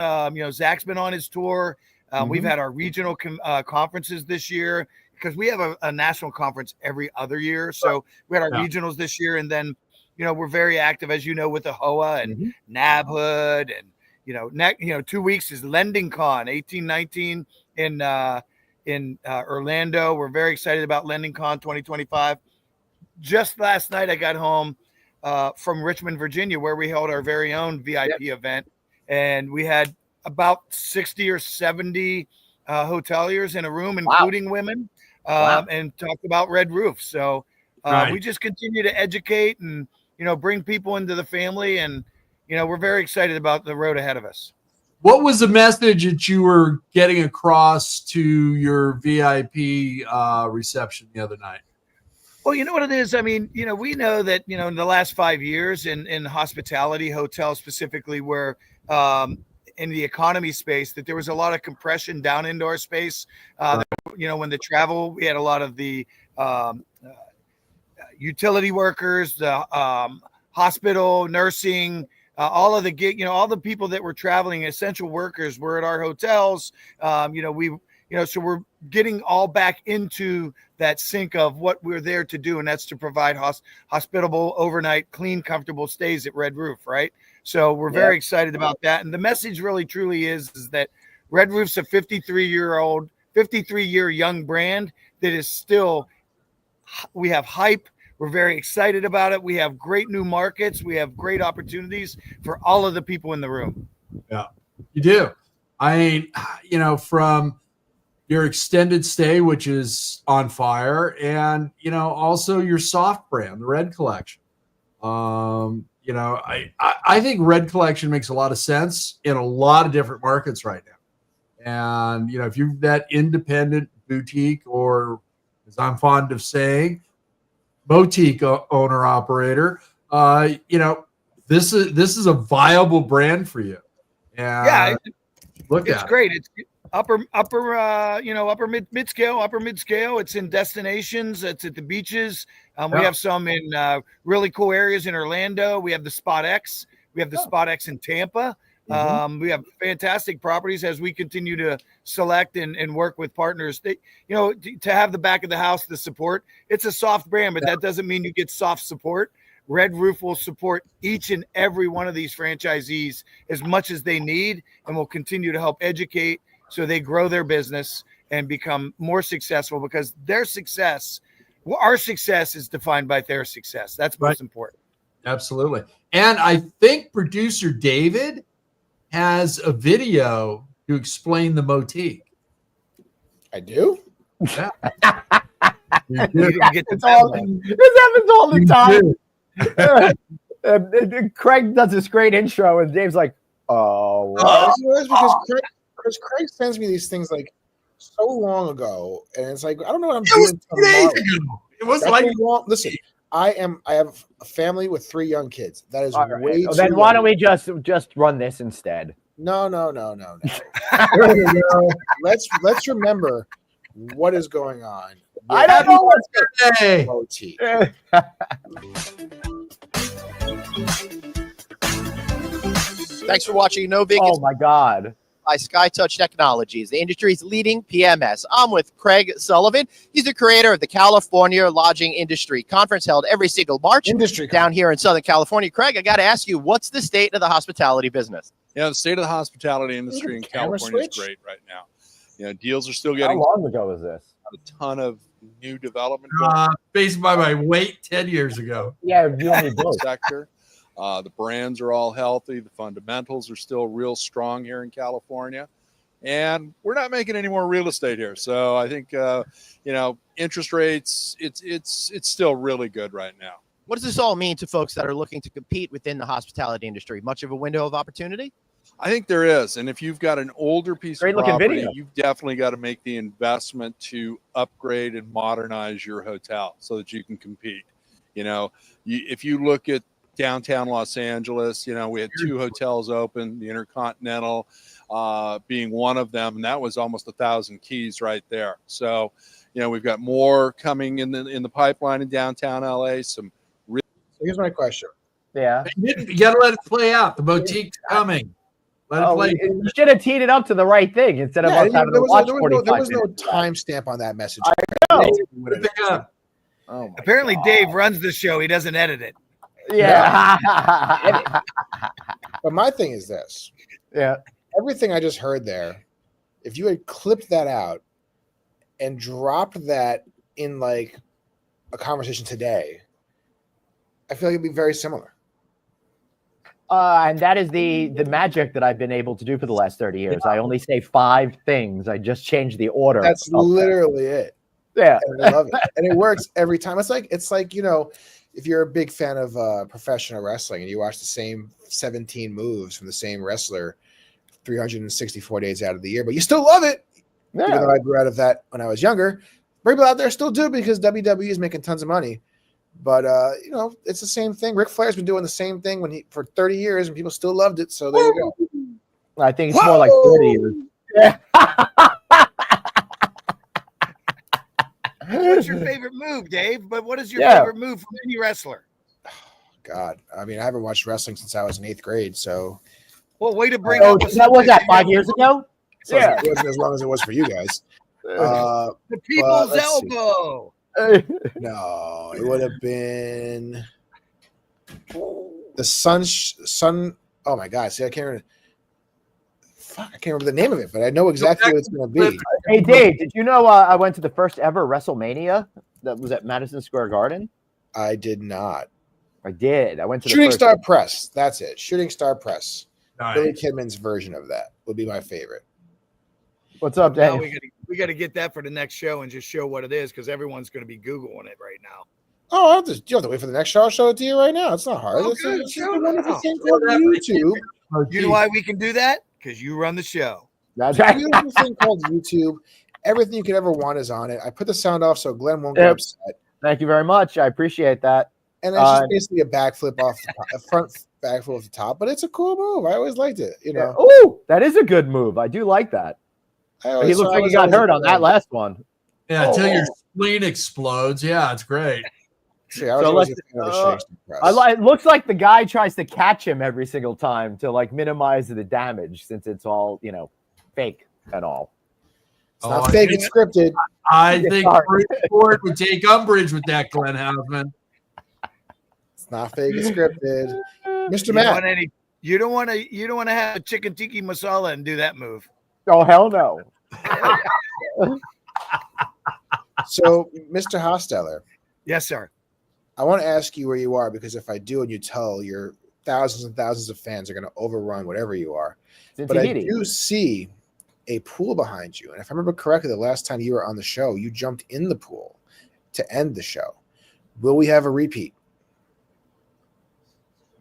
Zach's been on his tour. We've had our regional conferences this year because we have a national conference every other year. So we had our regionals this year, and then we're very active, as you know, with the HOA and NABHOOD, and 2 weeks is LendingCon 18-19 in Orlando. We're very excited about LendingCon 2025. Just last night, I got home from Richmond, Virginia, where we held our very own VIP event, and we had about 60 or 70 hoteliers in a room, including women, and talked about Red Roof. So we just continue to educate and bring people into the family, and we're very excited about the road ahead of us. What was the message that you were getting across to your VIP reception the other night? Well, you know what it is? I mean, we know that, in the last 5 years in hospitality, hotels specifically, where in the economy space, that there was a lot of compression down into our space. When the travel, we had a lot of the utility workers, the hospital, nursing, all of the gig, all the people that were traveling, essential workers were at our hotels. So we're getting all back into that sync of what we're there to do, and that's to provide hospitable, overnight, clean, comfortable stays at Red Roof, right? So we're very excited about that. And the message really truly is that Red Roof's a 53-year young brand that is still, we have hype. We're very excited about it. We have great new markets. We have great opportunities for all of the people in the room. Yeah, you do. From your extended stay, which is on fire, and also your soft brand, the Red Collection. I think Red Collection makes a lot of sense in a lot of different markets right now. And if you're that independent boutique, or as I'm fond of saying, boutique owner operator, this is a viable brand for you. And it's great. It's upper mid scale. It's in destinations. It's at the beaches. We have some in really cool areas in Orlando. We have the Spot X. We have the Spot X in Tampa. We have fantastic properties as we continue to select and work with partners. To have the back of the house, the support. It's a soft brand, but that doesn't mean you get soft support. Red Roof will support each and every one of these franchisees as much as they need, and will continue to help educate so they grow their business and become more successful, because their success, our success, is defined by their success. That's most important. Absolutely. And I think producer David has a video to explain the motif. I do? Yeah. This happens all the time. Craig does this great intro, and Dave's like, "Oh, because Craig sends me these things like so long ago, and it's like I don't know what I'm doing tomorrow. It was Listen, I have a family with 3 young kids. That is way too then why don't we just run this instead? No. Let's remember what is going on. I don't know what's today. Thanks for watching No Vegas. Oh my God. By SkyTouch Technologies, the industry's leading PMS. I'm with Craig Sullivan. He's the creator of the California Lodging Industry Conference, held every single March down here in Southern California. Craig, I got to ask you, what's the state of the hospitality business? The state of the hospitality industry in California is great right now. Deals are still getting. How long ago was this? A ton of new development. Based by my weight 10 years ago. Yeah, you only both. Sector. The brands are all healthy. The fundamentals are still real strong here in California. And we're not making any more real estate here. So I think, interest rates, it's still really good right now. What does this all mean to folks that are looking to compete within the hospitality industry? Much of a window of opportunity? I think there is. And if you've got an older piece of property, you've definitely got to make the investment to upgrade and modernize your hotel so that you can compete. If you look at downtown Los Angeles, we had 2 hotels open, the Intercontinental being one of them, and that was almost 1,000 keys right there. So, we've got more coming in the pipeline in downtown LA. Here's my question. Yeah. You got to let it play out. The boutique's coming. Let it play. You should have teed it up to the right thing instead of us having to watch 45 there was no minutes. timestamp on that message. know. Oh my Apparently, God. Dave runs the show. He doesn't edit it. Yeah. But my thing is this. Yeah. Everything I just heard there, if you had clipped that out and dropped that in like a conversation today, I feel like it'd be very similar. And that is the magic that I've been able to do for the last 30 years. I only say 5 things. I just change the order. That's literally it. Yeah. And I love it. And it works every time. It's like, you know, if you're a big fan of professional wrestling and you watch the same 17 moves from the same wrestler 364 days out of the year, but you still love it. Yeah. Even though I grew out of that when I was younger. People out there still do because WWE is making tons of money. But you know, it's the same thing. Ric Flair's been doing the same thing for 30 years, and people still loved it. So there you go. I think it's more like 40 years. Yeah. What's your favorite move, Dave? But what is your Yeah. favorite move from any wrestler? God, I mean, I haven't watched wrestling since I was in 8th grade, so Well, way to bring Oh, up. that was that 5 years ago? yeah, it wasn't as long as it was for you guys. The people's let's see. elbow. No, it would have been the sun. Oh my God! See, I can't remember. Fuck, I can't remember the name of it, but I know exactly what it's going to be. Hey, Dave, did you know I went to the first ever WrestleMania that was at Madison Square Garden? I did not. I did. I went to the Shooting first Star Press. That's it. Shooting Star Press. Nice. Billy Kidman's version of that would be my favorite. What's up, Now Dave? we got to get that for the next show and just show what it is because everyone's going to be Googling it right now. Oh, you don't have to wait for the next show. I'll show it to you right now. It's not hard. Oh, It's good. it's Show a it wonderful now. thing called YouTube. You know why we can do that? Because you run the show. That's It's a right. beautiful thing called YouTube. Everything you could ever want is on it. I put the sound off so Glenn won't get Yep. upset. Thank you very much. I appreciate that. And it's just basically a backflip off the top, a front backflip off the top, but it's a cool move. I always liked it. You know, Oh, that is a good move. I do like that. I always, He looks so I like he was got always hurt a on fan. that last one. Yeah, until your spleen explodes. Yeah, it's great. See, I was So always let's- a fan of the Shooting Star Press. It looks like the guy tries to catch him every single time to like minimize the damage since it's all, fake and all. It's not Oh, fake. I It's scripted. I think Sorry. Bruce Ford would take umbrage with that, Glenn Hausman. It's not fake. It's scripted. Mr. You don't Matt. want any. You don't want to have a chicken tiki masala and do that move. Oh, hell no. So, Mr. Hosteller, Yes, sir. I want to ask you where you are because if I do and you tell, your thousands and thousands of fans are going to overrun whatever you are. But I Tahiti. do see a pool behind you. And if I remember correctly, the last time you were on the show, you jumped in the pool to end the show. Will we have a repeat?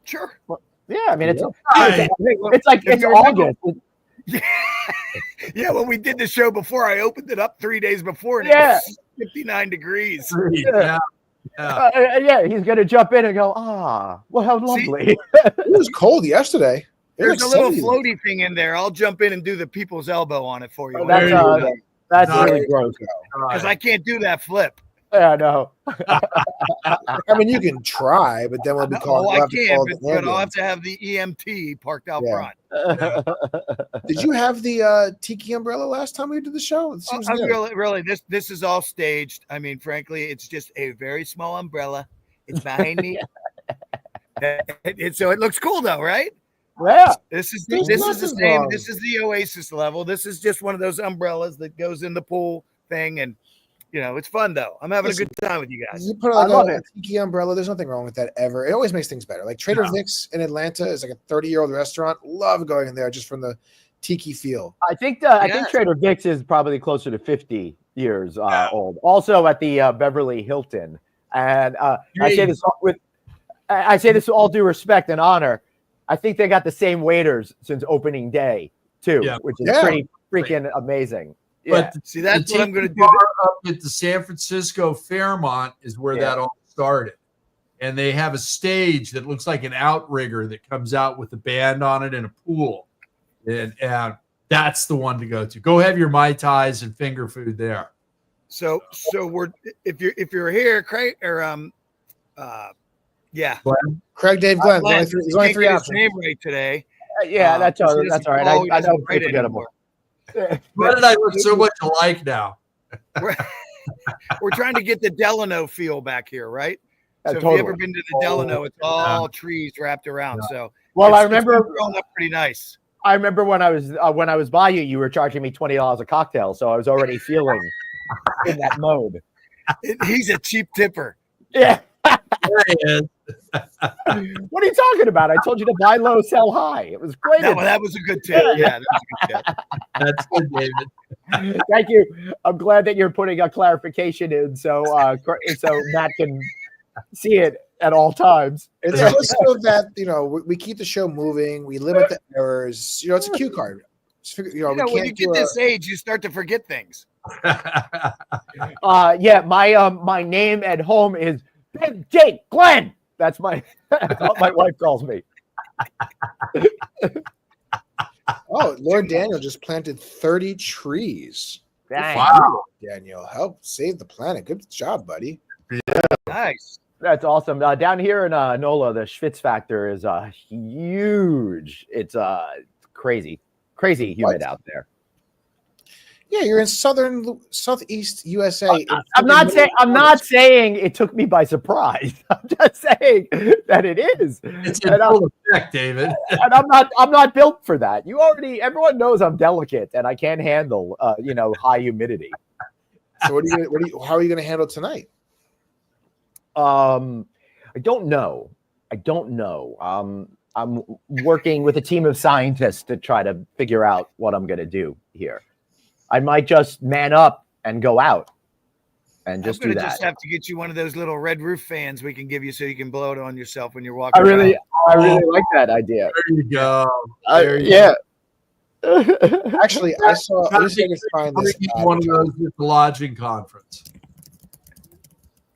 Sure. Yeah, I mean, it's Right. like If it's you remember- August. Yeah, when we did the show before, I opened it up 3 days before, and Yeah. it was 59 degrees. Yeah. Yeah. Yeah, he's gonna jump in and go, well, how lovely. It was cold yesterday. It There's was a little 70. floaty thing in there. I'll jump in and do the people's elbow on it for you. That's, There you go. That's Nice. really gross. Because I can't do that flip. Yeah, no. I mean, you can try, but then we'll be called. Oh, we'll I have to can, call but, the but I'll have ambulance. to have the EMT parked out Yeah. front. Did you have the tiki umbrella last time we did the show? It seems new. Really, this is all staged. I mean, frankly, it's just a very small umbrella. It's behind me. So it looks cool, though, right? Yeah. This is There's the nothing same. wrong. This is the Oasis level. This is just one of those umbrellas that goes in the pool thing, and it's fun though. I'm having a good time with you guys. You put I love like a it. tiki umbrella. There's nothing wrong with that ever. It always makes things better. Like Trader Vic's in Atlanta is like a 30-year-old restaurant. Love going in there just from the tiki feel. I think I think Yes. Trader Vic's is probably closer to 50 years old. Also at the Beverly Hilton, and I say this with all due respect and honor. I think they got the same waiters since opening day too, Yeah. which is Yeah. pretty freaking amazing. Yeah. But See, that's the what I'm going to tiki do. bar up at the San Francisco Fairmont is where Yeah. that all started. And they have a stage that looks like an outrigger that comes out with a band on it and a pool. And that's the one to go to. Go have your Mai Tais and finger food there. So we're if you're here, Craig or yeah. Craig, Dave, Glenn. Glenn, There's he only can't three get his options. name right today. Yeah, that's all right. I know it's right forgettable. Why did I look so much alike now? We're trying to get the Delano feel back here, right? So if Totally. you ever been to the Delano, it's all trees wrapped around. So Well, I it's been remember growing up pretty nice. I remember when I was by you, you were charging me $20 a cocktail, so I was already feeling in that mode. He's a cheap tipper. Yeah. There he is. What are you talking about? I told you to buy low, sell high. It was great. That was a good tip. Yeah, that was a good tip. That's good, David. Thank you. I'm glad that you're putting a clarification in so Matt can see it at all times. It's just so that we keep the show moving. We limit the errors. It's a cue card. We can't when you get this age, you start to forget things. Yeah, my name at home is Big Jake Glenn. That's what my wife calls me. Oh, Lord Daniel just planted 30 trees. Dang. Wow. Daniel, help save the planet. Good job, buddy. Nice. That's awesome. Down here in NOLA, the Schwitz factor is huge. It's crazy humid out there. Yeah, you're in southeast USA. I'm not saying it took me by surprise. I'm just saying that it is. It's in full effect, David. And I'm not built for that. Everyone knows I'm delicate and I can't handle high humidity. So how are you gonna handle tonight? I don't know. I'm working with a team of scientists to try to figure out what I'm gonna do here. I might just man up and go out and just do that. Just have to get you one of those little red roof fans we can give you so you can blow it on yourself when you're walking. I really like that idea. There you go. Yeah. Actually, I saw. Let me see if I can find this. One of those at the lodging conference.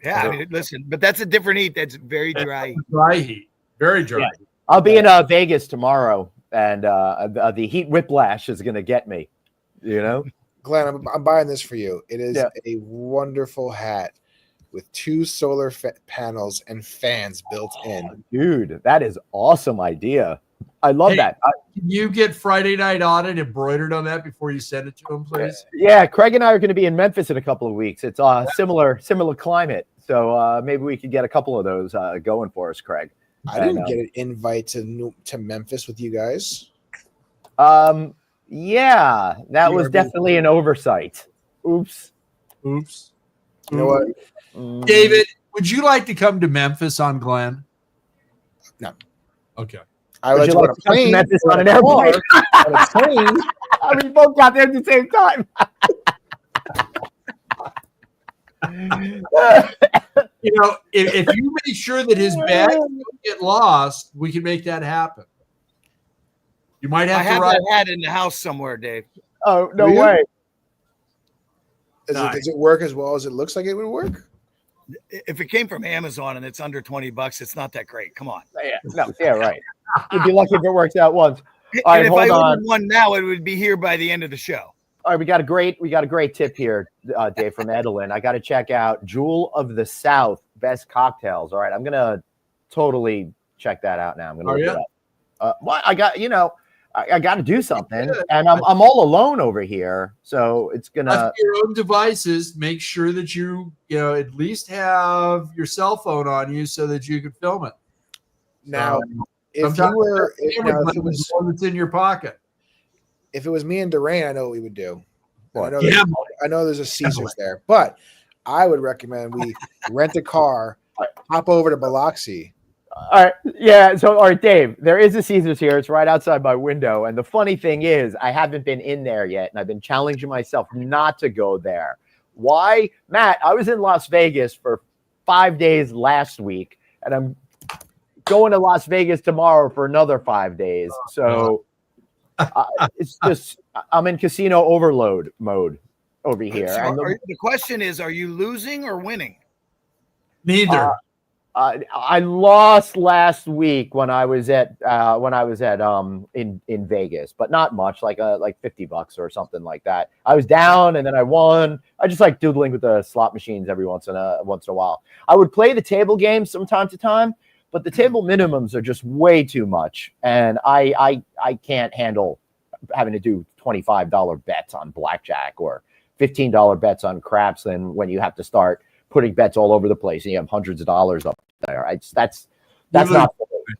Yeah, I mean, listen, but that's a different heat. That's very dry. Dry heat. Very dry. Yeah. I'll be in Vegas tomorrow, and the heat whiplash is going to get me. Glenn, I'm buying this for you. It is a wonderful hat with 2 solar panels and fans built in. Dude, that is awesome idea. I love that. Can you get Friday Night Audit embroidered on that before you send it to him, please? Yeah, Craig and I are going to be in Memphis in a couple of weeks. It's similar climate, so maybe we could get a couple of those going for us, Craig. I didn't get an invite to Memphis with you guys. Yeah, that was definitely an oversight. Oops. You know what? David, would you like to come to Memphis on Glenn? No. Okay. I would like to come to Memphis on an airplane. On a plane. We both got there at the same time. If you make sure that his bag don't get lost, we can make that happen. You might have to that hat in the house somewhere, Dave. Oh, no way. Does it work as well as it looks like it would work? If it came from Amazon and it's under $20, it's not that great. Come on. Yeah, right. You'd be lucky if it works out once. All right, if I ordered one now, it would be here by the end of the show. All right, we got a great tip here, Dave, from Edelin. I got to check out Jewel of the South best cocktails. All right, I'm gonna totally check that out now. I'm gonna look it up. I got to do something, and I'm all alone over here, so it's gonna. Left your own devices. Make sure that you at least have your cell phone on you so that you can film it. Now, if it was one that's in your pocket. If it was me and Durain, I know what we would do. I know there's a Caesars there, but I would recommend we rent a car, hop over to Biloxi. All right. Yeah. So, all right, Dave, there is a Caesars here. It's right outside my window. And the funny thing is, I haven't been in there yet. And I've been challenging myself not to go there. Why? Matt, I was in Las Vegas for 5 days last week, and I'm going to Las Vegas tomorrow for another 5 days. So it's just, I'm in casino overload mode over here. So the question is, are you losing or winning? Neither. I lost last week when I was at in Vegas, but not much, like $50 or something like that. I was down and then I won. I just like doodling with the slot machines every once in a while. I would play the table games from time to time, but the table minimums are just way too much, and I can't handle having to do $25 bets on blackjack or $15 bets on craps. Then when you have to start putting bets all over the place and you have hundreds of dollars up there, that's not for me.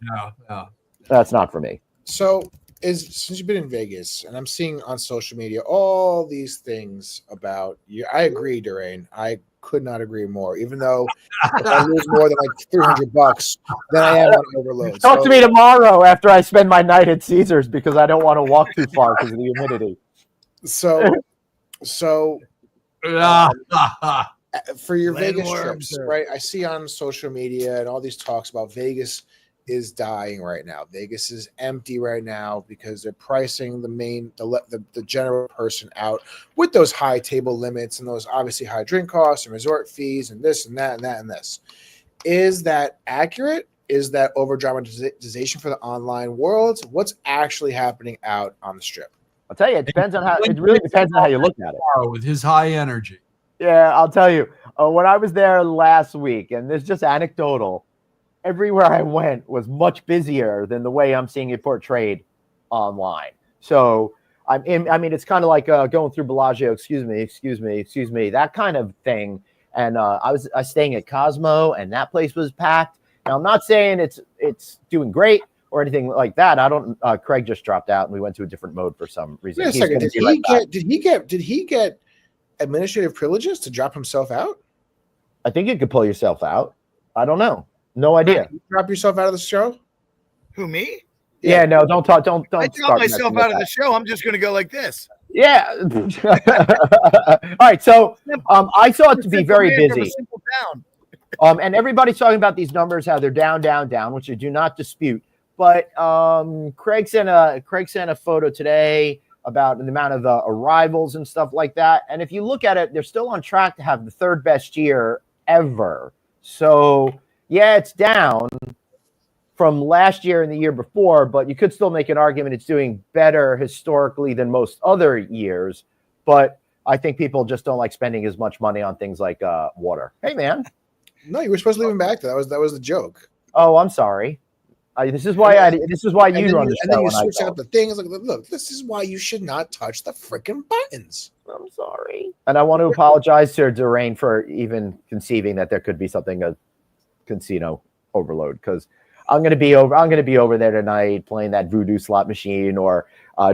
Yeah. That's not for me. So, since you've been in Vegas, and I'm seeing on social media all these things about you, I agree, Durain. I could not agree more. Even though if I lose more than like $300, then I am on overload. Talk to me tomorrow after I spend my night at Caesars because I don't want to walk too far because of the humidity. So for your Vegas trips, right? I see on social media and all these talks about Vegas is dying right now. Vegas is empty right now because they're pricing the general person out with those high table limits and those obviously high drink costs and resort fees and this and that and that and this. Is that accurate? Is that over dramatization for the online world? What's actually happening out on the strip? I'll tell you, it really depends on how you look at it. With his high energy. Yeah, I'll tell you. When I was there last week, and this is just anecdotal, everywhere I went was much busier than the way I'm seeing it portrayed online. So I mean, it's kind of like going through Bellagio, excuse me, that kind of thing. And I was staying at Cosmo, and that place was packed. Now, I'm not saying it's doing great or anything like that. I don't. Craig just dropped out, and we went to a different mode for some reason. Wait a second. Did he get administrative privileges to drop himself out? I think you could pull yourself out. I don't know. No idea. You drop yourself out of the show? Who, me? Yeah, no, don't talk. Don't. I drop myself out of the show. I'm just going to go like this. Yeah. All right. So I saw it to be very busy. And everybody's talking about these numbers, how they're down, which I do not dispute. But Craig sent a photo today about the amount of arrivals and stuff like that. And if you look at it, they're still on track to have the third best year ever. So yeah, it's down from last year and the year before, but you could still make an argument it's doing better historically than most other years. But I think people just don't like spending as much money on things like water. Hey, man. No, you were supposed to leave him back. That was the joke. Oh, I'm sorry. This is why you run the show. And then you switch out the things. Like, look, this is why you should not touch the freaking buttons. I'm sorry. And I want to apologize to Durain for even conceiving that there could be something a casino overload, because I'm going to be over there tonight playing that Voodoo slot machine or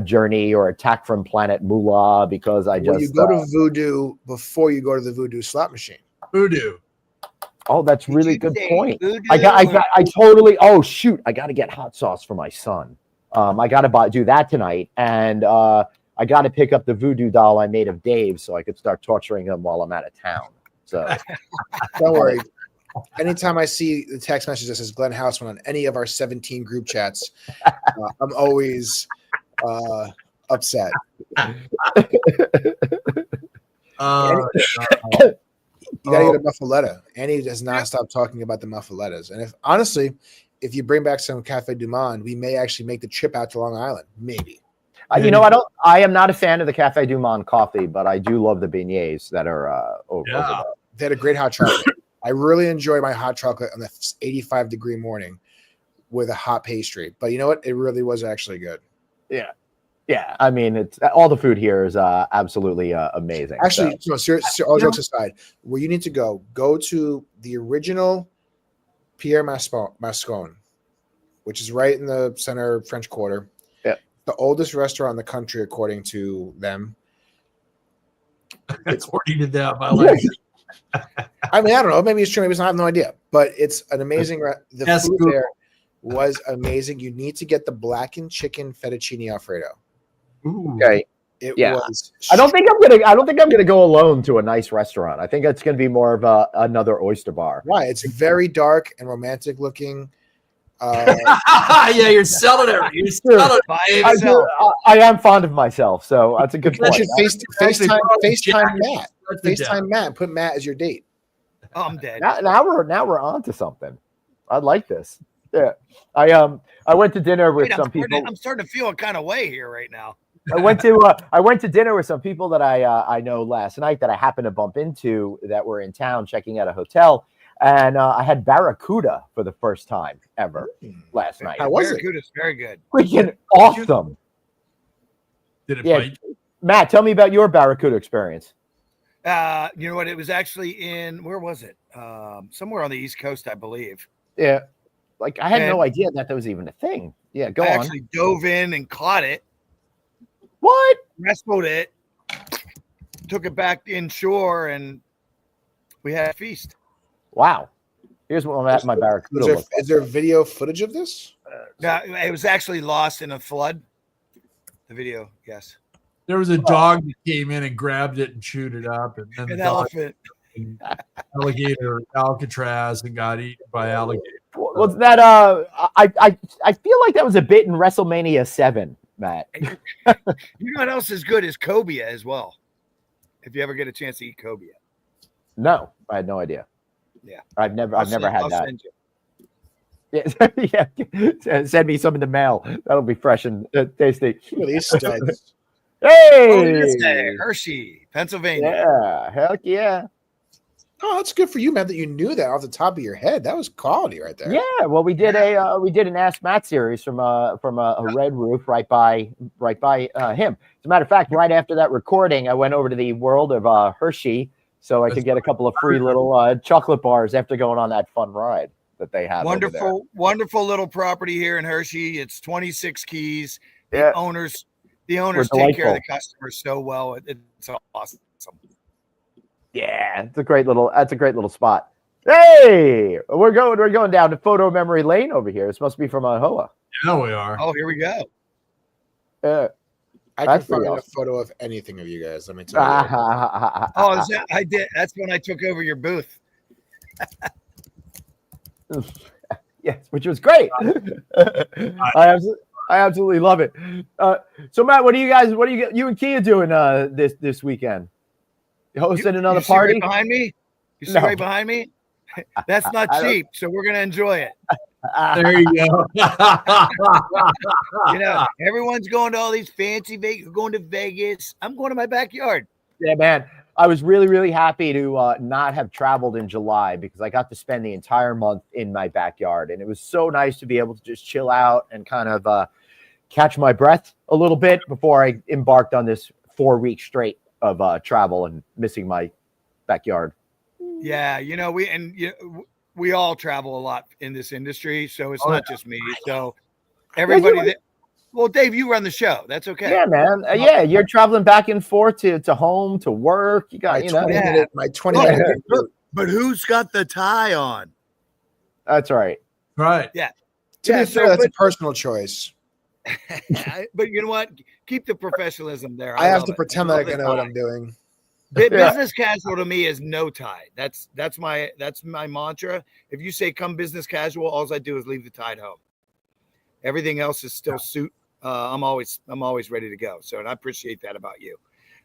Journey or Attack from Planet Moolah, because you go to Voodoo before you go to the Voodoo slot machine. Voodoo. Oh, that's really good point. I totally. Oh shoot! I got to get hot sauce for my son. I got to do that tonight, and I got to pick up the voodoo doll I made of Dave so I could start torturing him while I'm out of town. So don't worry. Anytime I see the text message that says Glenn Houseman on any of our 17 group chats, I'm always upset. You gotta get a muffaletta. Annie does not stop talking about the muffalettas. And if you bring back some Cafe Du Monde, we may actually make the trip out to Long Island. Maybe. I am not a fan of the Cafe Du Monde coffee, but I do love the beignets that are over there. They had a great hot chocolate. I really enjoy my hot chocolate on the 85-degree morning with a hot pastry. But you know what? It really was actually good. Yeah. Yeah, I mean, it's all the food here is absolutely amazing. Actually, all jokes aside, where you need to go to the original Pierre Mascon, which is right in the center French Quarter. Yeah, the oldest restaurant in the country, according to them. According to them, I like it. I mean, I don't know. Maybe it's true. Maybe it's not. I have no idea. But it's an amazing. The food there was amazing. You need to get the blackened chicken fettuccine Alfredo. Ooh. Okay. It was. I don't think I'm gonna go alone to a nice restaurant. I think it's gonna be more of another oyster bar. Why? It's very dark and romantic looking. Yeah, you're selling it. You're selling it. I am fond of myself, so that's a good point. FaceTime Matt. FaceTime Matt. Put Matt as your date. Oh, I'm dead. Now we're on to something. I like this. Yeah. I went to dinner with some people. I'm starting to feel a kind of way here right now. I went to dinner with some people that I know last night that I happened to bump into that were in town checking out a hotel. and I had barracuda for the first time ever last night. How was it? Barracuda's very good. Freaking awesome. Did it Yeah. bite? Matt, tell me about your barracuda experience. You know what? It was actually where was it? Somewhere on the East Coast, I believe. Yeah. Like, I had no And- idea that was even a thing. Yeah, go I on. actually dove in and caught it, What? wrestled it, took it back inshore, and we had a feast. Wow. Here's what my barracuda looks like. Is there video footage of this? Now, it was actually lost in a flood. The video, yes. There was a dog that came in and grabbed it and chewed it up, and then An the dog elephant. alligator Alcatraz and got eaten by alligator. Was that I feel like that was a bit in WrestleMania 7, Matt. You know what else is good is cobia as well. If you ever get a chance to eat cobia. No, I had no idea. Yeah. I've never had I'll that. send you. Yeah, yeah. Send me some in the mail. That'll be fresh and tasty. Look at these studs. Hey, Oh, it is there. Hershey, Pennsylvania. yeah, heck yeah. Oh, that's good for you, man, that you knew that off the top of your head. That was quality right there. Yeah, well, we did an Ask Matt series from a Red Roof right by him. As a matter of fact, right after that recording, I went over to the world of Hershey so I could get a couple of free little chocolate bars after going on that fun ride that they have. Wonderful, wonderful little property here in Hershey. It's 26 keys. The Yeah. owners take delightful. care of the customers so well. It's awesome. Yeah, that's a great little spot. Hey, we're going down to photo memory lane over here. This must be from Hoa. Yeah, we are. Oh, here we go. I can That's find pretty a awesome. photo of anything of you guys. Let me tell you. Oh, I did. That's when I took over your booth. Yes, which was great. I absolutely love it. So Matt, what do you and Kia doing this weekend? You hosting another you see party? right behind me? You see No. right behind me? That's not I don't- cheap, so we're gonna enjoy it. There you go. You know, everyone's going to all these fancy Vegas, going to Vegas. I'm going to my backyard. Yeah, man. I was really, really happy to not have traveled in July because I got to spend the entire month in my backyard. And it was so nice to be able to just chill out and kind of catch my breath a little bit before I embarked on this 4-week straight of travel and missing my backyard. Yeah, you know, we all travel a lot in this industry, so it's not just me. So everybody well, Dave, you run the show. That's okay. Yeah, man. Yeah, you're traveling back and forth to home, to work. You got, My 20 minute. But who's got the tie on? That's right. Right. To be fair, that's a personal choice. But you know what? Keep the professionalism there. I have love to it. pretend I like love I the know what tie. I'm doing. Business casual to me is no tie. That's my mantra. If you say come business casual, all I do is leave the tie at home. Everything else is still suit. I'm always ready to go. So, and I appreciate that about you.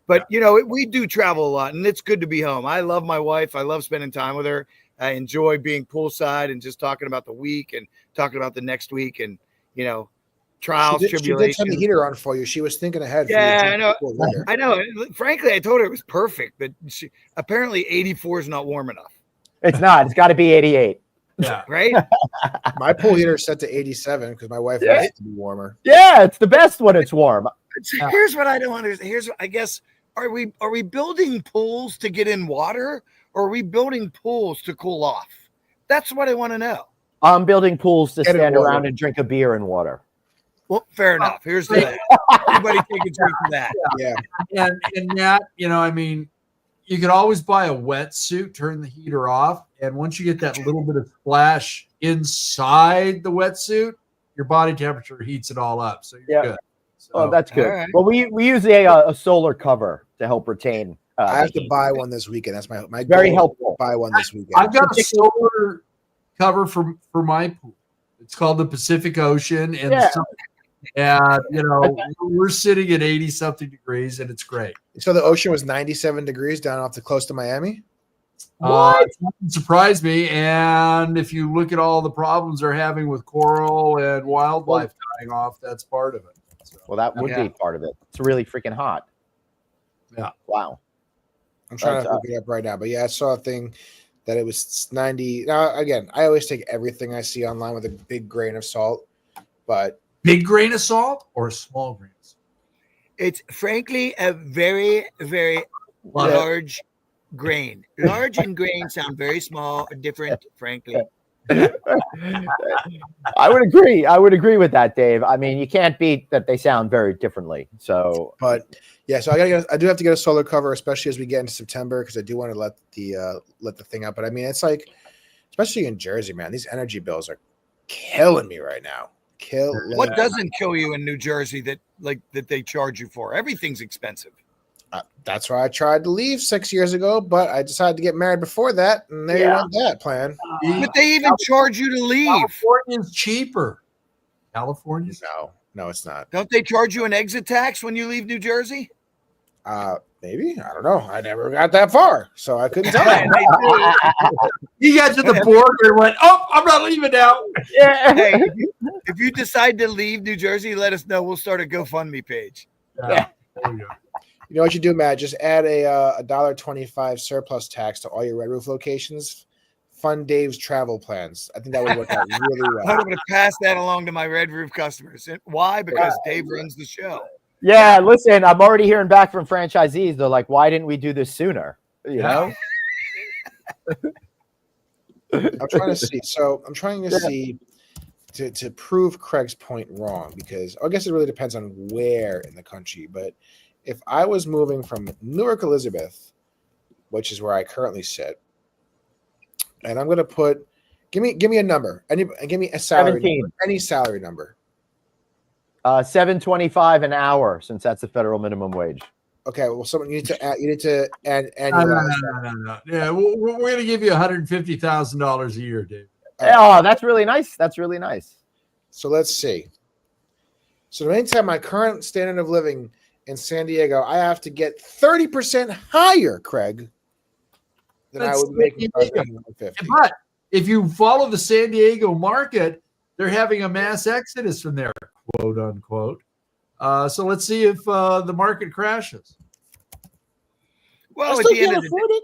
But you know, we do travel a lot, and it's good to be home. I love my wife. I love spending time with her. I enjoy being poolside and just talking about the week and talking about the next week, and you know, trials, She did tribulations. turn the heater on for you. She was thinking ahead. Yeah, for I you know. before winter. I know. Frankly, I told her it was perfect, but apparently 84 is not warm enough, It's not. It's got to be 88. Yeah. right? My pool heater is set to 87 because my wife Yeah. wants it to be warmer. Yeah, it's the best when it's warm. Here's what I don't understand. Here's what I guess are we building pools to get in water, or are we building pools to cool off? That's what I want to know. I'm building pools to Get in stand water. around and drink a beer and water. Well, fair enough. Here's the everybody take a drink of that. Yeah. And Matt, you know, I mean, you could always buy a wetsuit, turn the heater off, and once you get that little bit of splash inside the wetsuit, your body temperature heats it all up. So you're Yeah. good. So, Oh, that's good. all right. Well, we use a solar cover to help retain. I have the to heat. buy one this weekend. That's my Very goal, helpful. Buy one this weekend. I've got a solar cover for my pool. It's called the Pacific Ocean, and Yeah. you know, we're sitting at 80 something degrees, and it's great. So the ocean was 97 degrees down off the coast of Miami. What? It doesn't surprise me. And if you look at all the problems they're having with coral and wildlife dying off, that's part of it. So, Well, that would Yeah. be part of it. It's really freaking hot. Yeah. Wow. I'm trying That's to look it up right now, but yeah, I saw a thing. that it was 90. Now, again, I always take everything I see online with a big grain of salt, but Big grain of salt or a small grain of salt? It's frankly a very, very Love it. large grain. Large and grain sound very small, different, frankly. I would agree. I would agree with that, Dave. I mean, you can't beat that they sound very differently. So, but yeah, so I do have to get a solar cover, especially as we get into September, because I do want to let the thing up. But I mean, it's like, especially in Jersey, man, these energy bills are killing me right now. What doesn't kill you in New Jersey that they charge you for? Everything's expensive. That's why I tried to leave 6 years ago, but I decided to get married before that, and there you went that plan. But they even charge you to leave. California's cheaper. California's No, it's not. Don't they charge you an exit tax when you leave New Jersey? Maybe. I don't know. I never got that far, so I couldn't tell you. You got to the border and went, oh, I'm not leaving now. yeah. Hey, if you decide to leave New Jersey, let us know. We'll start a GoFundMe page. Yeah. There we go. You know what you do, Matt? Just add a $1.25 surplus tax to all your Red Roof locations. Fund Dave's travel plans. I think that would work out really well. I'm going to pass that along to my Red Roof customers. Why? Because Dave runs the show. Yeah, listen, I'm already hearing back from franchisees. They're like, why didn't we do this sooner? You know? I'm trying to see. So I'm trying to see to prove Craig's point wrong, because I guess it really depends on where in the country. But if I was moving from Newark, Elizabeth, which is where I currently sit, and I'm going to put, give me a number, give me a salary, 17. number, any salary number. $7.25 an hour, since that's the federal minimum wage. Okay, well, someone you need to add No. Yeah, we're going to give you $150,000 a year, Dave. Oh, that's really nice. That's really nice. So let's see. So to maintain my current standard of living in San Diego, I have to get 30% higher, Craig, than I would make if I was making $150. But if you follow the San Diego market, they're having a mass exodus from there, quote unquote. So let's see if the market crashes. Well, at the end of the day,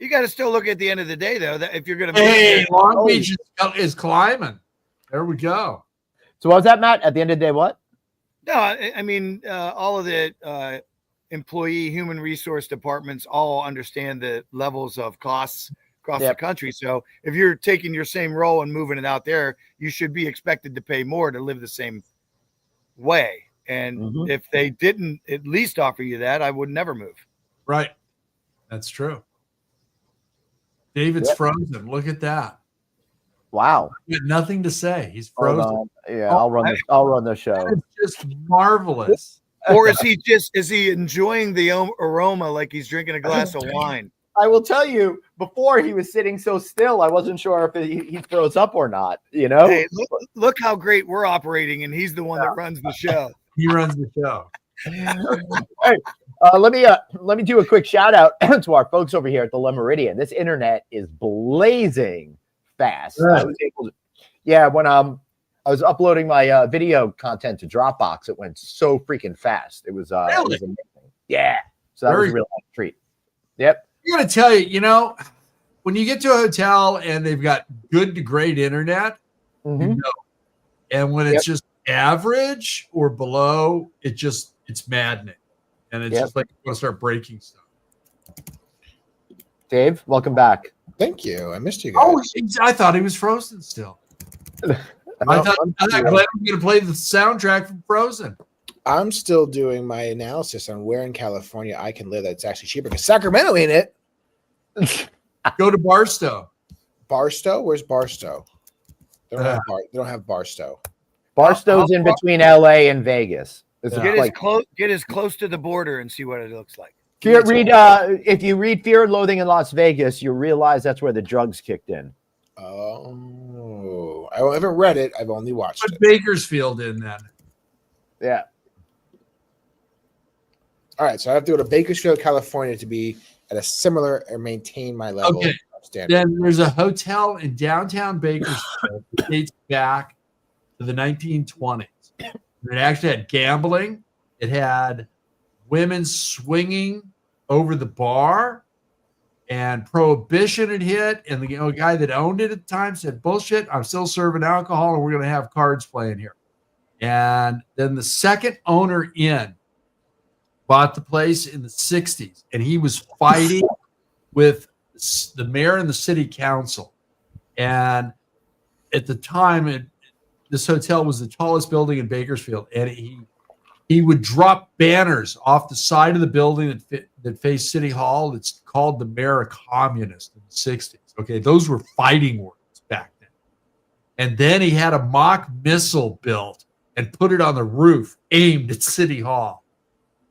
you got to still look at the end of the day, though. That if you're going to, Hey, Long Beach is climbing. There we go. So what was that, Matt? At the end of the day, what? No, I mean, all of the employee human resource departments all understand the levels of costs across the country. So if you're taking your same role and moving it out there, you should be expected to pay more to live the same way. And if they didn't at least offer you that, I would never move. Right. That's true. David's frozen. Look at that. Wow. He had nothing to say. He's frozen. Yeah, I'll run the show. It's just marvelous. Or is he enjoying the aroma like he's drinking a glass of wine? I will tell you, before he was sitting so still, I wasn't sure if he froze up or not. You know? Hey, look how great we're operating, and he's the one that runs the show. He runs the show. Hey, let me do a quick shout out to our folks over here at the Le Meridian. This internet is blazing fast. I was able to, when I was uploading my video content to Dropbox, it went so freaking fast. It was amazing. Yeah. So that was a real nice treat. Yep. I got to tell you, when you get to a hotel and they've got good to great internet, and when it's just average or below, it's maddening. And it's just like you want to start breaking stuff. Dave, welcome back. Thank you. I missed you guys. Oh, I thought he was frozen still. I thought Glenn was going to play the soundtrack from Frozen. I'm still doing my analysis on where in California I can live that's actually cheaper, because Sacramento ain't it. Go to Barstow. Barstow? Where's Barstow? They don't have Barstow. Barstow's in between LA and Vegas. Get as close to the border and see what it looks like. If you read Fear and Loathing in Las Vegas, you'll realize that's where the drugs kicked in. Oh, I haven't read it. I've only watched it. Put Bakersfield in then. Yeah. All right, so I have to go to Bakersfield, California to be at a similar or maintain my level of standard. Then there's a hotel in downtown Bakersfield that dates back to the 1920s. It actually had gambling. It had women swinging over the bar. and Prohibition had hit, and the guy that owned it at the time said, "Bullshit! I'm still serving alcohol, and we're going to have cards playing here." And then the second owner in bought the place in the 60s, and he was fighting with the mayor and the city council. And at the time, this hotel was the tallest building in Bakersfield, and he would drop banners off the side of the building that faced City Hall. It's called the Mayor a Communist in the 60s. Okay, those were fighting words back then. And then he had a mock missile built and put it on the roof aimed at City Hall.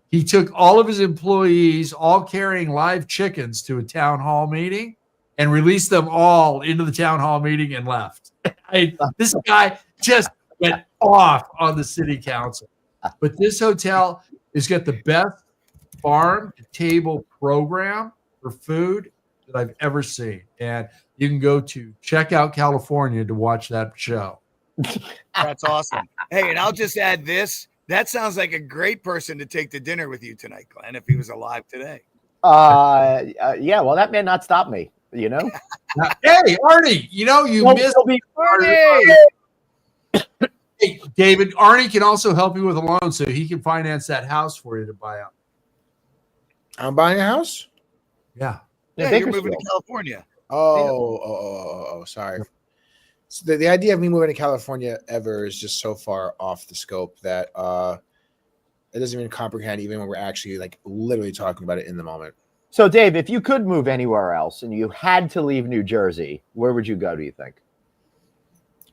He took all of his employees, all carrying live chickens, to a town hall meeting and released them all into the town hall meeting and left. This guy just went off on the city council. But this hotel has got the best farm-to-table program for food that I've ever seen. And you can go to Checkout California to watch that show. That's awesome. Hey, and I'll just add this. That sounds like a great person to take to dinner with you tonight, Glenn, if he was alive today. Yeah, well, that may not stop me, you know? Hey, Arnie, you missed Arnie! Hey, David, Arnie can also help you with a loan, so he can finance that house for you to buy out. I'm buying a house? Yeah. Yeah, you're moving to California. Oh, sorry. So the idea of me moving to California ever is just so far off the scope that it doesn't even comprehend, even when we're actually like literally talking about it in the moment. So, Dave, if you could move anywhere else and you had to leave New Jersey, where would you go, do you think?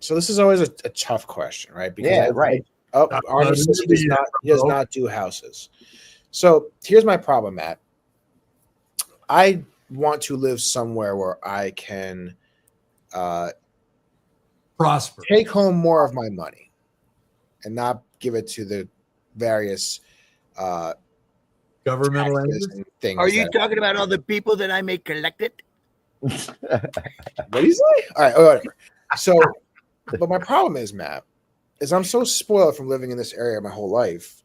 So this is always a tough question, right? Because right. Arnie says he does not do houses. So here's my problem, Matt. I want to live somewhere where I can prosper, take home more of my money, and not give it to the various governmental things. Are you talking about all the people that I may collect it? What do you say? All right, whatever. So, but my problem is, Matt, is I'm so spoiled from living in this area my whole life.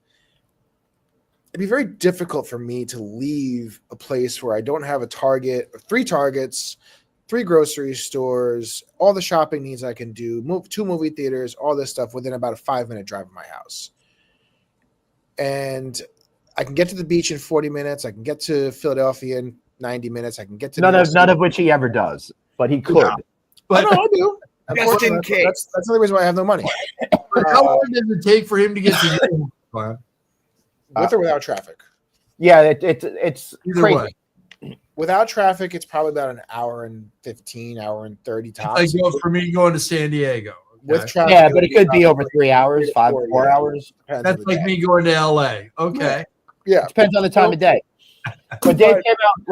It'd be very difficult for me to leave a place where I don't have a Target, 3 Targets, 3 grocery stores, all the shopping needs I can do, 2 movie theaters, all this stuff within about a 5-minute drive of my house. And I can get to the beach in 40 minutes. I can get to Philadelphia in 90 minutes. I can get to none of which he ever does, but he could. No. But I do. Just in case. That's the only reason why I have no money. How long does it take for him to get to you? With or without traffic? Yeah, it's crazy. Without traffic, it's probably about an hour and 15, hour and 30 tops. Like for me going to San Diego. With traffic, yeah, but it could be over 3 hours, 4 hours. That's like me going to LA. Okay. Yeah. Depends on the time of day. When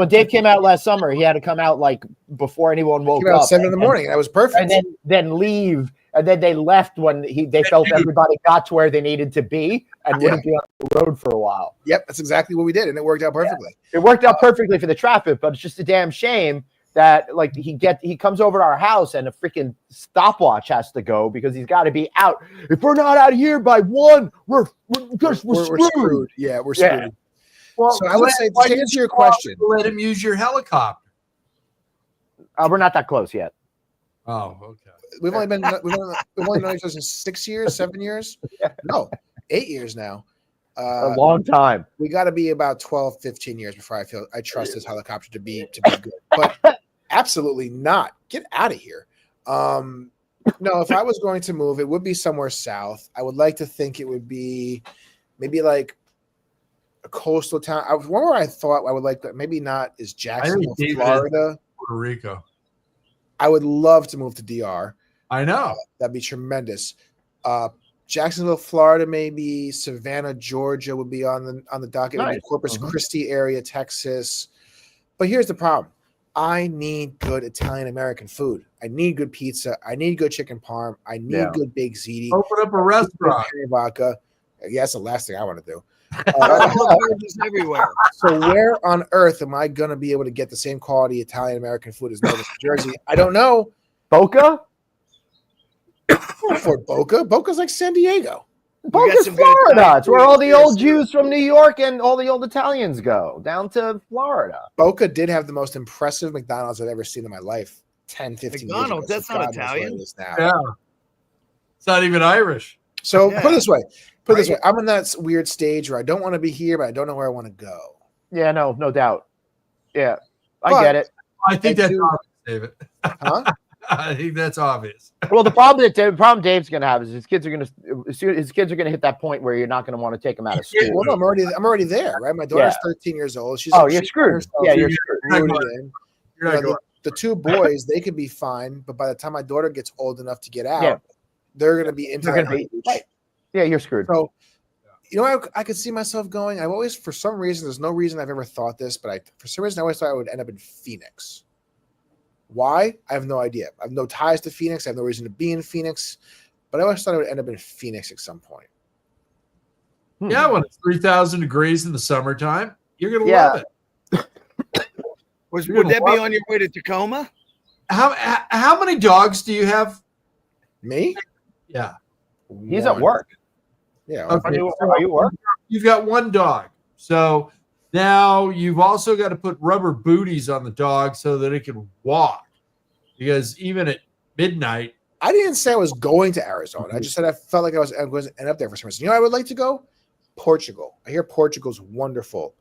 Dave came out last summer, he had to come out like before anyone woke up. 7 in the morning. That was perfect. And then leave. And then they left when they felt everybody got to where they needed to be and wouldn't be on the road for a while. Yep, that's exactly what we did, and it worked out perfectly. Yeah. It worked out perfectly for the traffic, but it's just a damn shame that like he comes over to our house and a freaking stopwatch has to go because he's got to be out. If we're not out of here by 1, we're screwed. Yeah, we're screwed. Yeah. Well, so I would say to answer your question, let him use your helicopter. We're not that close yet. Oh, okay. We've only known each other 6 years, 7 years. No, 8 years now. A long time. We got to be about 12, 15 years before I trust this helicopter to be good. But absolutely not. Get out of here. No, if I was going to move, it would be somewhere south. I would like to think it would be maybe like a coastal town. One where I thought I would like that. Maybe not is Jacksonville, Florida, Puerto Rico. I would love to move to DR. I know. That'd be tremendous. Jacksonville, Florida, maybe Savannah, Georgia would be on the docket. Nice. Corpus Christi area, Texas. But here's the problem. I need good Italian American food. I need good pizza. I need good chicken parm. I need good big ziti. Open up a restaurant. Vodka. Yeah, that's the last thing I want to do. Everywhere. So where on earth am I going to be able to get the same quality Italian American food as Northern New Jersey? I don't know. Boca? For Boca? Boca's like San Diego. Boca's some good Florida. Italian It's where food. all the old Jews from New York and all the old Italians go, down to Florida. Boca did have the most impressive McDonald's I've ever seen in my life 10, 15 McDonald's, years ago. that's not God knows where it Italian. is now. Yeah. It's not even Irish. So Yeah. put it this way. I'm in that weird stage where I don't want to be here, but I don't know where I want to go. Yeah, no doubt. Yeah, I But- get it. I think I that's do- obvious, David. Huh? I think that's obvious. Well, the problem Dave's going to have is his kids are going to hit that point where you're not going to want to take them out of school. Well, no, I'm already there, right? My daughter's 13 years old. She's You're she's screwed. herself Yeah, you're rooted screwed. in. You're You not know, going. the two boys, they can be fine, but by the time my daughter gets old enough to get out, Yeah. they're going to be into They're that gonna be- age. right. Yeah, you're screwed. So, you know, I could see myself going. I've always, for some reason, there's no reason I've ever thought this, but for some reason, I always thought I would end up in Phoenix. Why? I have no idea. I have no ties to Phoenix. I have no reason to be in Phoenix, but I always thought I would end up in Phoenix at some point. Yeah, when it's 3,000 degrees in the summertime, you're gonna Yeah. love it. Would that be on your way to Tacoma? How many dogs do you have? Me? Yeah. He's at One. work. Yeah. Okay. Are you at work? You've got one dog. So now you've also got to put rubber booties on the dog so that it can walk. Because even at midnight, I didn't say I was going to Arizona. I just said I felt like I was going to end up there for some reason. You know, I would like to go Portugal. I hear Portugal's wonderful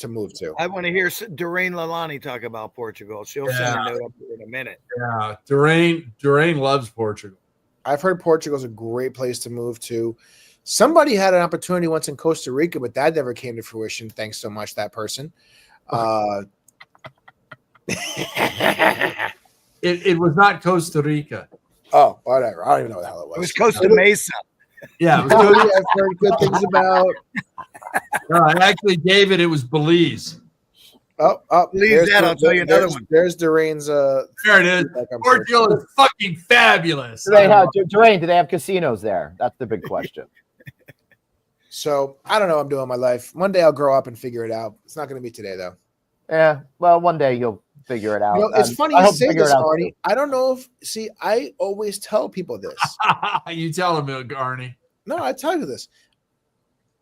to move to. I want to hear Doreen Lalani talk about Portugal. She'll send a note up here in a minute. yeah, Doreen loves Portugal. I've heard Portugal's a great place to move to. Somebody had an opportunity once in Costa Rica, but that never came to fruition. Thanks so much, that person. It was not Costa Rica. Oh, whatever. I don't even know what the hell it was. It was Costa Mesa. Yeah, it was Cody, Costa, I've heard good things about. actually, David, it was Belize. Oh, Leave there's that, I'll tell you another there's- one. There's Doreen's. There it is. like I'm Portugal is fucking fabulous. Do they have Dwayne? Do they have casinos there? That's the big question. So I don't know what I'm doing in my life. One day I'll grow up and figure it out. It's not going to be today, though. Yeah. Well, one day you'll figure it out. You know, it's funny I you hope say figure it this, out Arnie. I don't know if I always tell people this. You tell him, Arnie. No, I tell you this.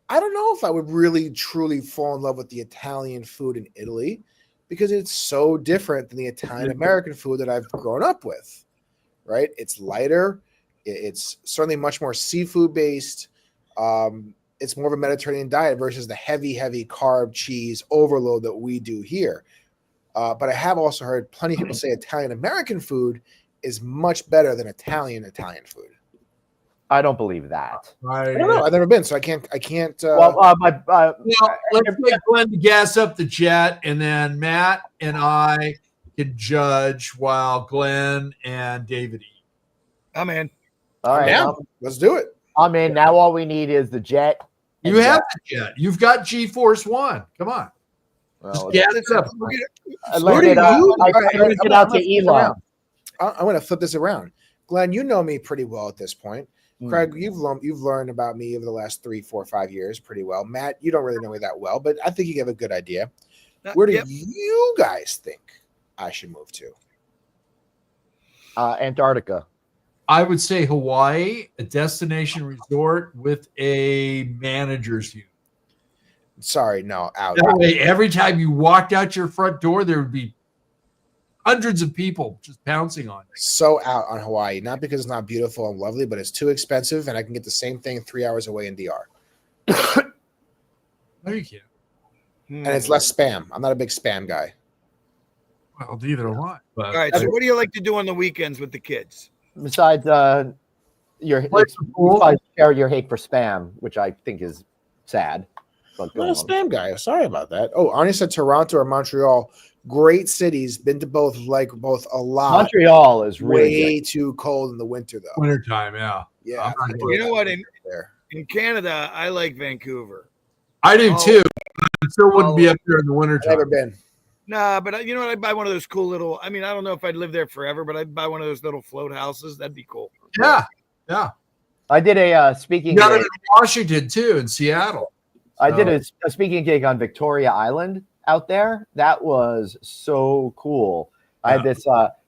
I don't know if I would really truly fall in love with the Italian food in Italy because it's so different than the Italian American food that I've grown up with. Right? It's lighter. It's certainly much more seafood based. It's more of a Mediterranean diet versus the heavy carb cheese overload that we do here. But I have also heard plenty of people say Italian American food is much better than Italian food. I don't believe that. I don't know. I've never been, so I can't. Well, Let's get Glenn to gas up the jet, and then Matt and I can judge while Glenn and David eat. I'm in. all right. Yeah, let's do it. I'm in. Now all we need is the jet. You have the jet. You've got GeForce One. Come on. Well, Gas it up. I left it out to Elon. I'm going to flip this around. Glenn, you know me pretty well at this point. Craig, you've learned about me over the last 3, 4, 5 years pretty well. Matt, you don't really know me that well, but I think you have a good idea. Where do you guys think I should move to? Antarctica. I would say Hawaii, a destination resort with a manager's view. Sorry, no, out. That way, every time you walked out your front door, there would be hundreds of people just pouncing on you. So out on Hawaii, not because it's not beautiful and lovely, but it's too expensive, and I can get the same thing 3 hours away in DR. No, you can't. And it's less spam. I'm not a big spam guy. Well, neither am I. But All right. So, what do you like to do on the weekends with the kids? Besides your pool. besides share your hate for spam, which I think is sad. But I'm not a spam guy. Sorry about that. Oh, Arnie said Toronto or Montreal. Great cities. Been to both, like both a lot. Montreal is really way good. too cold in the winter, though. Wintertime, yeah. Yeah. You know what? In There. Canada, I like Vancouver. I do Oh. too. I still wouldn't be up there in the wintertime. Never been. Nah, but you know what? I'd buy one of those cool little. I mean, I don't know if I'd live there forever, but I'd buy one of those little float houses. That'd be cool. Yeah, yeah. I did a speaking. You got it gig. in Washington too, in Seattle. I did a speaking gig on Victoria Island out there. That was so cool. I had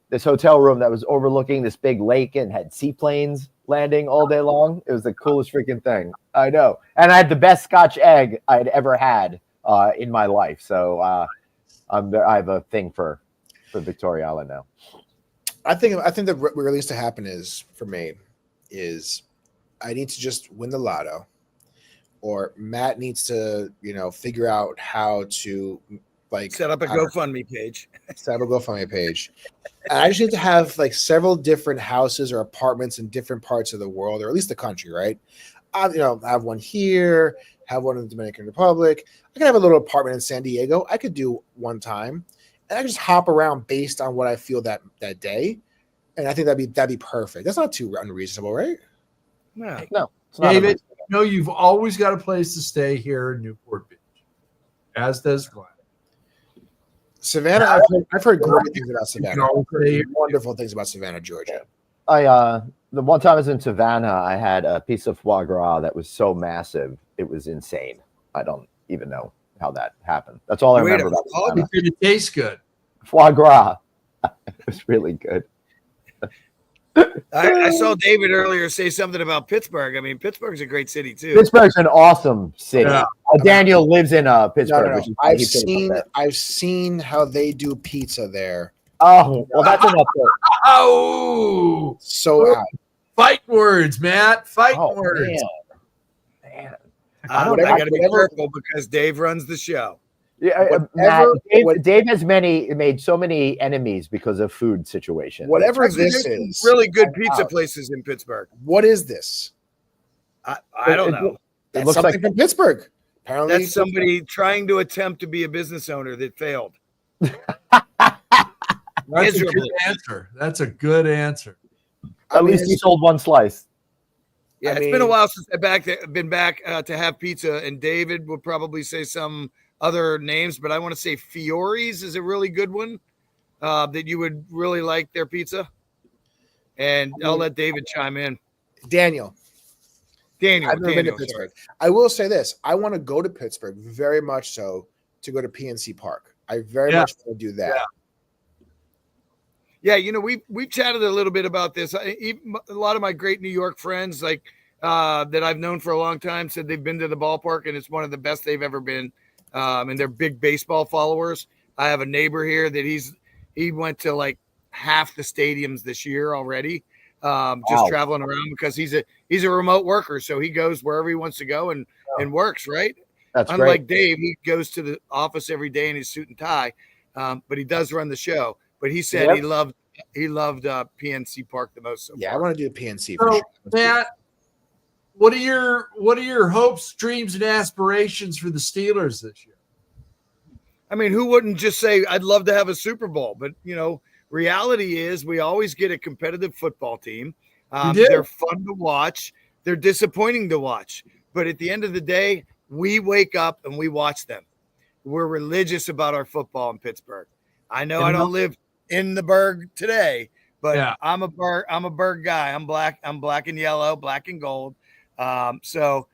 this hotel room that was overlooking this big lake and had seaplanes landing all day long. It was the coolest freaking thing. I know. And I had the best Scotch egg I'd ever had in my life. So I have a thing for Victoria Island now. I think that what really needs to happen is for me is I need to just win the lotto, or Matt needs to figure out how to set up a GoFundMe page. Set up a GoFundMe page. And I just need to have several different houses or apartments in different parts of the world, or at least the country, right? I have one here, have one in the Dominican Republic. I can have a little apartment in San Diego. I could do one time. And I just hop around based on what I feel that day, and I think that'd be perfect. That's not too unreasonable, right? No, it's not David. You've always got a place to stay here in Newport Beach, as does Glenn. Savannah, I've heard great things about Savannah. Wonderful things about Savannah, Georgia. The one time I was in Savannah, I had a piece of foie gras that was so massive, it was insane. I don't even know how that happened. That's all I remember about Savannah. It tastes good. Foie gras. It was really good. I saw David earlier say something about Pittsburgh. I mean, Pittsburgh's a great city too. Pittsburgh's an awesome city. Yeah. Daniel lives in Pittsburgh. No. I've seen how they do pizza there. Oh, well, that's enough. Oh, so fight words, Matt. Fight words. Man. I got to be careful because Dave runs the show. Yeah, Dave has made so many enemies because of food situations. Whatever this is, really good pizza places in Pittsburgh. What is this? I don't know. It looks something from Pittsburgh. Apparently, that's somebody trying to attempt to be a business owner that failed. That's a good answer. That's a good answer. At least he sold one slice. Yeah, it's been a while since I've been back to have pizza, and David will probably say some other names, but I want to say Fiore's is a really good one that you would really like their pizza. And I'll let David chime in. Daniel. I've never been to Pittsburgh. Sorry. I will say this. I want to go to Pittsburgh very much so to go to PNC Park. I very much want to do that. Yeah, we've chatted a little bit about this. A lot of my great New York friends, that I've known for a long time, said they've been to the ballpark and it's one of the best they've ever been. And they're big baseball followers. I have a neighbor here that he went to half the stadiums this year already, just traveling around because he's a remote worker, so he goes wherever he wants to go and works. Right. That's Unlike great. Dave, he goes to the office every day in his suit and tie, but he does run the show. But he said he loved PNC Park the most. I want to do PNC. For sure. Matt, what are your hopes, dreams, and aspirations for the Steelers this year? I mean, who wouldn't just say I'd love to have a Super Bowl? But reality is we always get a competitive football team. They're fun to watch. They're disappointing to watch. But at the end of the day, we wake up and we watch them. We're religious about our football in Pittsburgh. I know I don't live in the Burgh today, but I'm a Burgh guy. I'm black and yellow, black and gold. So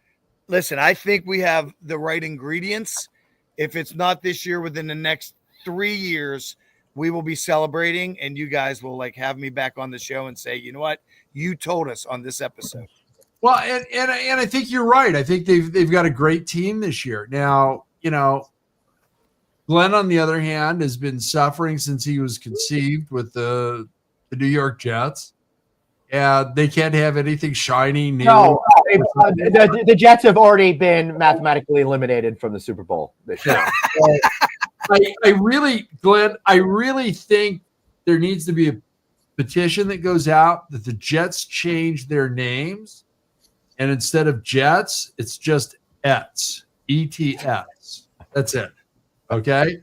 listen, I think we have the right ingredients. If it's not this year, within the next 3 years, we will be celebrating and you guys will have me back on the show and say, you know what, you told us on this episode. Well, and I think you're right. I think they've got a great team this year. Now, Glenn, on the other hand, has been suffering since he was conceived with the New York Jets. They can't have anything shiny new. No, the Jets have already been mathematically eliminated from the Super Bowl this year. I really think there needs to be a petition that goes out that the Jets change their names, and instead of Jets, it's just Ets, ETS. That's it. Okay.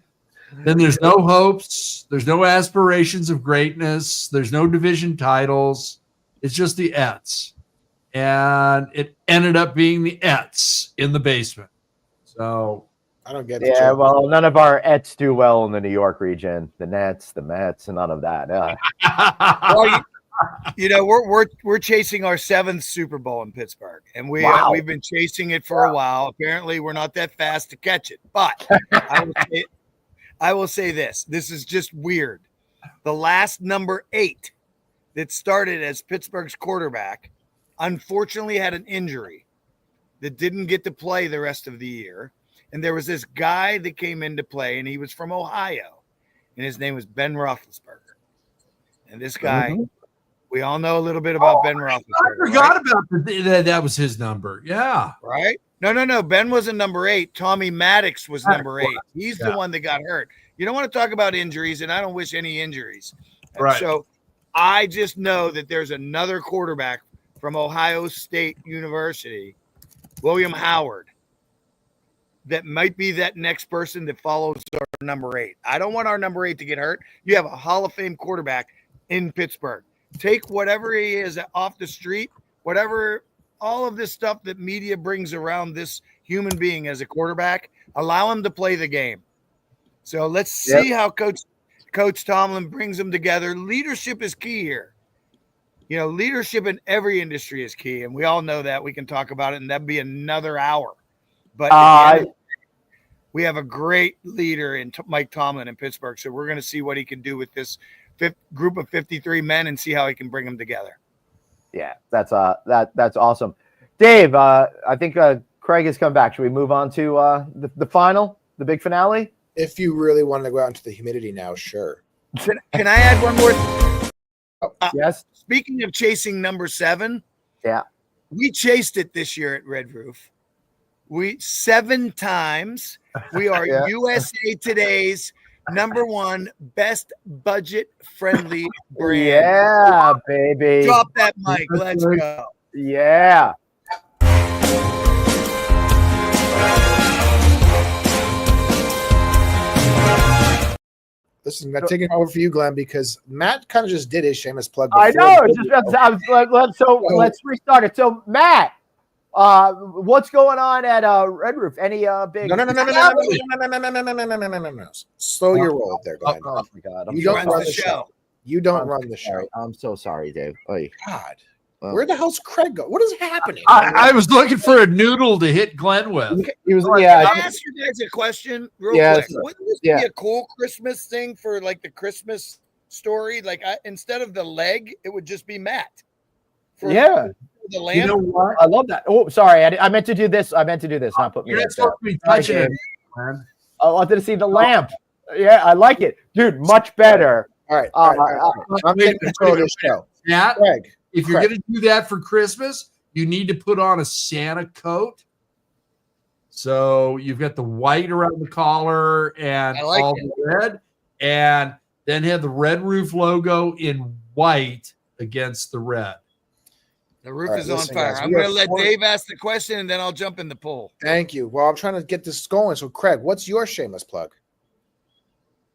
Then there's no hopes. There's no aspirations of greatness. There's no division titles. It's just the Ets. And it ended up being the Ets in the basement. So I don't get it. Yeah, well, none of our Ets do well in the New York region. The Nets, the Mets, and none of that. Well, we're chasing our 7th Super Bowl in Pittsburgh, and we've been chasing it for a while. Apparently, we're not that fast to catch it. But I will say this: this is just weird. The last number 8 that started as Pittsburgh's quarterback unfortunately had an injury that didn't get to play the rest of the year. And there was this guy that came into play, and he was from Ohio, and his name was Ben Roethlisberger. And this guy, we all know a little bit about Ben Roethlisberger. I forgot about that was his number. Yeah. Right? No. Ben wasn't number 8. Tommy Maddox was number 8. He's the one that got hurt. You don't want to talk about injuries, and I don't wish any injuries. Right. So I just know that there's another quarterback from Ohio State University, William Howard, that might be that next person that follows our number 8. I don't want our number 8 to get hurt. You have a Hall of Fame quarterback in Pittsburgh. Take whatever he is off the street, whatever, all of this stuff that media brings around this human being as a quarterback, allow him to play the game. So let's see how Coach Tomlin brings them together. Leadership is key here. You know, leadership in every industry is key, and we all know that. We can talk about it, and that'd be another hour. But we have a great leader in Mike Tomlin in Pittsburgh, so we're going to see what he can do with this group of 53 men and see how he can bring them together. Yeah, that's awesome. Dave, I think Craig has come back. Should we move on to the final, the big finale? If you really wanted to go out into the humidity now, sure. Can I add one more? Yes. Speaking of chasing number 7, we chased it this year at Red Roof. 7 times. We are USA Today's number 1 best budget friendly brand. Yeah, baby. Drop that mic. Let's go. Yeah. Listen, I'm taking over for you, Glenn, because Matt kind of just did his shameless plug. I know. Let's restart it. So, Matt, what's going on at Red Roof? Any big? No. Slow your roll there, Glenn. Oh my God! You don't run the show. You don't run the show. I'm so sorry, Dave. God, where the hell's Craig go? What is happening? I was looking for a noodle to hit Glenn with. He was. Can I ask you guys a question real quick? Wouldn't this be a cool Christmas thing for like the Christmas story? Like instead of the leg, it would just be Matt. The lamp. You know what? I love that. Oh, sorry. I meant to do this. Not put me. You're not supposed to be touching it, man. I wanted to see the lamp. Yeah, I like it, dude. Much better. All right. I'm taking control of this show. Matt, Craig, if you're going to do that for Christmas, you need to put on a Santa coat. So you've got the white around the collar and all the red, and then have the Red Roof logo in white against the red. The roof is on fire. I'm going to let Dave ask the question, and then I'll jump in the pool. Thank you. Well, I'm trying to get this going. So, Craig, what's your shameless plug?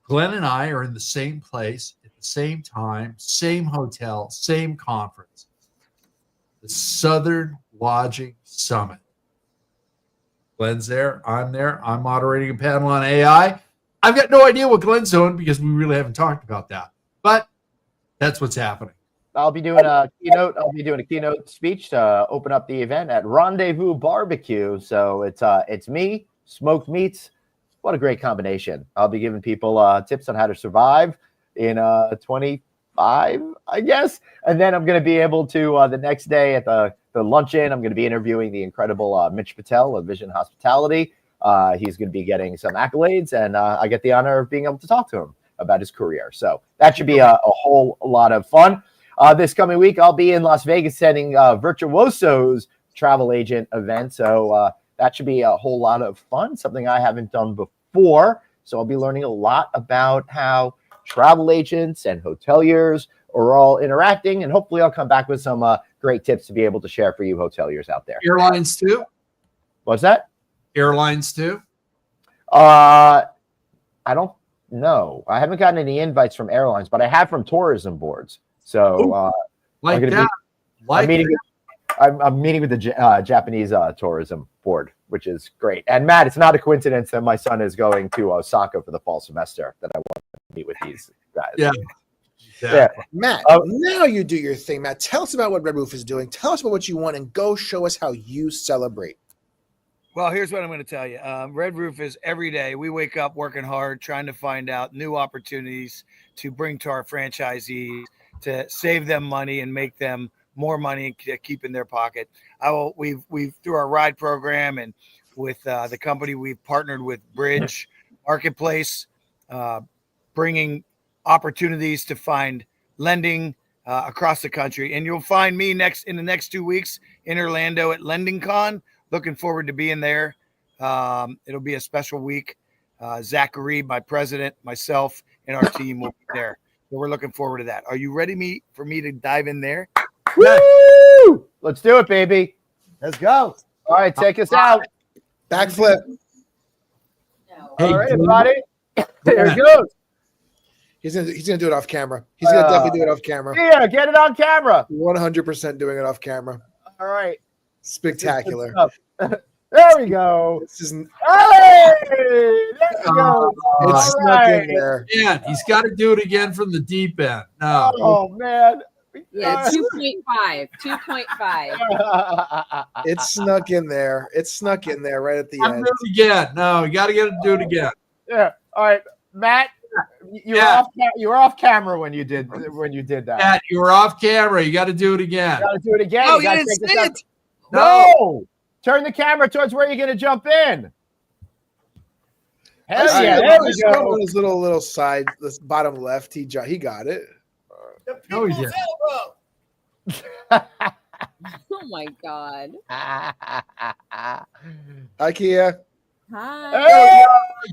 Glenn and I are in the same place at the same time, same hotel, same conference. The Southern Lodging Summit. Glenn's there. I'm there. I'm moderating a panel on AI. I've got no idea what Glenn's doing because we really haven't talked about that. But that's what's happening. I'll be doing a keynote speech to open up the event at Rendezvous Barbecue. So it's me, smoked meats. What a great combination. I'll be giving people tips on how to survive in 25, I guess. And then I'm going to be able to the next day at the luncheon, I'm going to be interviewing the incredible Mitch Patel of Vision Hospitality. He's going to be getting some accolades, and I get the honor of being able to talk to him about his career. So that should be a whole lot of fun. This coming week, I'll be in Las Vegas attending Virtuoso's travel agent event. So that should be a whole lot of fun, something I haven't done before. So I'll be learning a lot about how travel agents and hoteliers are all interacting. And hopefully I'll come back with some great tips to be able to share for you hoteliers out there. Airlines too? What's that? Airlines too? I don't know. I haven't gotten any invites from airlines, but I have from tourism boards. So like that. I'm meeting with the Japanese tourism board, which is great. And Matt, it's not a coincidence that my son is going to Osaka for the fall semester that I want to meet with these guys. Yeah. Matt, now you do your thing. Matt, tell us about what Red Roof is doing. Tell us about what you want, and go show us how you celebrate. Well, here's what I'm going to tell you. Red Roof is every day. We wake up working hard, trying to find out new opportunities to bring to our franchisees to save them money and make them more money to keep in their pocket. We've through our ride program and with the company we've partnered with Bridge Marketplace, bringing opportunities to find lending across the country. And you'll find me in the next 2 weeks in Orlando at LendingCon. Looking forward to being there. It'll be a special week. Zachary, my president, myself, and our team will be there. So we're looking forward to that. Are you ready for me to dive in there? Woo! Let's do it, baby. Let's go. All right, take us out. Backflip. Hey, All right, everybody. There he goes. He's gonna do it off camera. He's gonna definitely do it off camera. Yeah, get it on camera. 100% doing it off camera. All right. Spectacular. There we go. This is Hey, there we go. it's All snuck in right. there. Yeah, he's got to do it again from the deep end. No. Oh man. Yeah, 2.5. 2.5. It's snuck in there. It's snuck in there right at the Gotta end. do it again. No, you got to get it. Do it again. Yeah. All right, Matt. You were off camera when you did that. Matt, you were off camera. You got to do it again. You got to do it again. Oh, You gotta you didn't take say us it. out. No. Turn the camera towards where you're going to jump in. Hell I see yeah, it. there we Just go go. on his little side, this bottom left. He got it. No, he didn't. Oh my God. IKEA. Hi. Hey!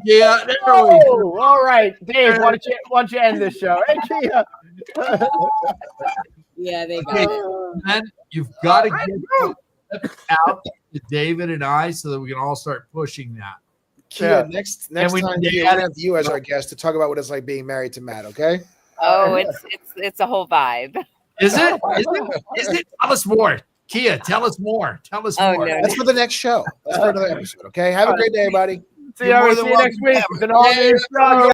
Yeah, there we go. Oh, all right, Dave. Why don't you end this show? Hey, Kia. Yeah, they got Okay. it. Then you've got to get out to David and I so that we can all start pushing that. Kia, Yeah. next And we time, need to Kia, add we're gonna have you as our guest to talk about what it's like being married to Matt. Okay. Oh, it's a whole vibe. Is it? Is it? Tell us more. Kia, tell us more. Tell us Oh, more. no, That's for the next show. That's for another episode. Okay. Have a great day, everybody. See You're more you than next welcome. week with an all new show.